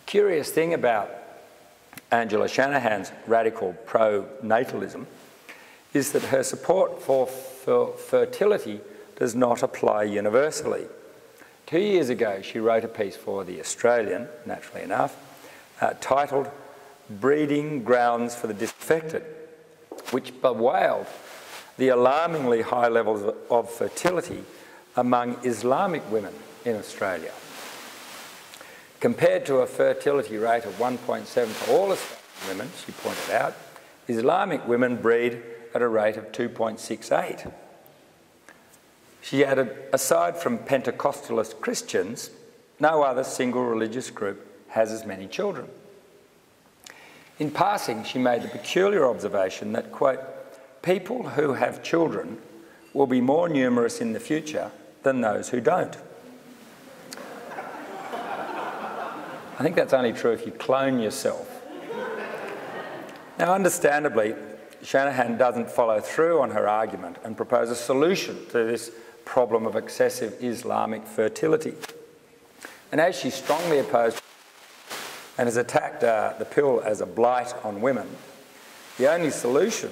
curious thing about Angela Shanahan's radical pro-natalism is that her support for fertility does not apply universally. 2 years ago, she wrote a piece for The Australian, naturally enough, titled "Breeding Grounds for the Disaffected," which bewailed the alarmingly high levels of fertility among Islamic women in Australia. Compared to a fertility rate of 1.7 for all Australian women, she pointed out, Islamic women breed at a rate of 2.68. She added, aside from Pentecostalist Christians, no other single religious group has as many children. In passing, she made the peculiar observation that, quote, people who have children will be more numerous in the future than those who don't. I think that's only true if you clone yourself. Now, understandably, Shanahan doesn't follow through on her argument and propose a solution to this problem of excessive Islamic fertility. And as she strongly opposed and has attacked the pill as a blight on women, the only solution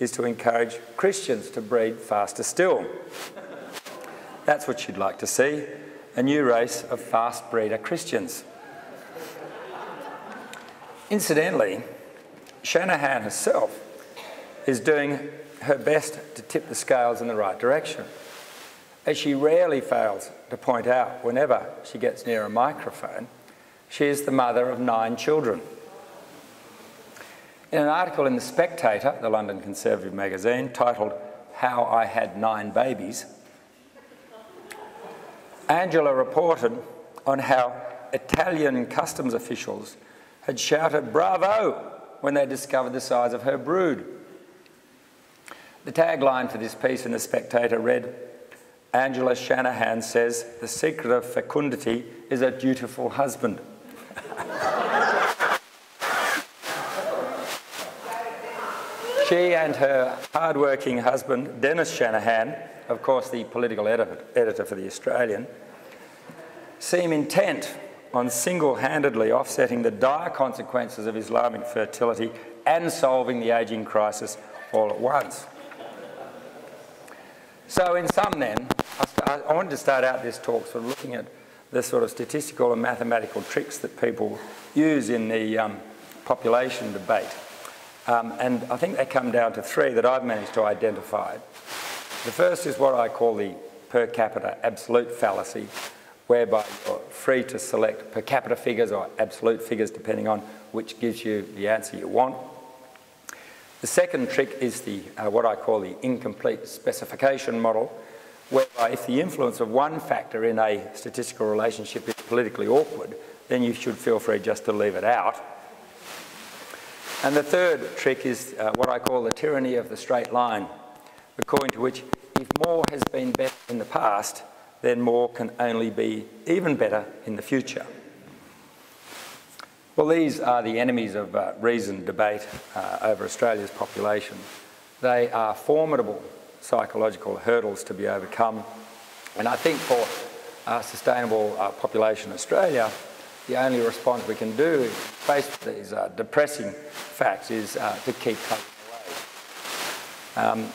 is to encourage Christians to breed faster still. That's what she'd like to see, a new race of fast breeder Christians. Incidentally, Shanahan herself is doing her best to tip the scales in the right direction, as she rarely fails to point out whenever she gets near a microphone, she is the mother of 9 children. In an article in The Spectator, the London conservative magazine, titled "How I Had 9 Babies," Angela reported on how Italian customs officials had shouted "Bravo" when they discovered the size of her brood. The tagline for this piece in The Spectator read, "Angela Shanahan says the secret of fecundity is a dutiful husband." She and her hard-working husband, Dennis Shanahan, of course the political editor for The Australian, seem intent on single-handedly offsetting the dire consequences of Islamic fertility and solving the ageing crisis all at once. So in sum then, I wanted to start out this talk sort of looking at the sort of statistical and mathematical tricks that people use in the population debate. And I think they come down to 3 that I've managed to identify. The first is what I call the per capita absolute fallacy, whereby you're free to select per capita figures or absolute figures depending on which gives you the answer you want. The second trick is the what I call the incomplete specification model, whereby if the influence of one factor in a statistical relationship is politically awkward, then you should feel free just to leave it out. And the third trick is what I call the tyranny of the straight line, according to which if more has been better in the past, then more can only be even better in the future. Well, these are the enemies of reasoned debate over Australia's population. They are formidable psychological hurdles to be overcome. And I think for a sustainable population in Australia, the only response we can do faced with these depressing facts is to keep plugging away.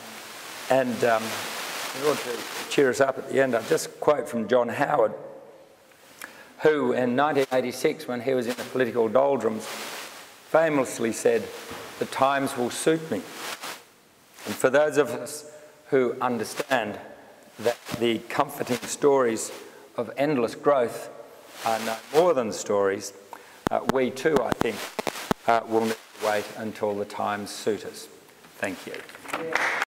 In order to cheer us up at the end, I'll just quote from John Howard, who in 1986, when he was in the political doldrums, famously said, "The times will suit me." And for those of us who understand that the comforting stories of endless growth are no more than stories, we too, I think, will need to wait until the times suit us. Thank you.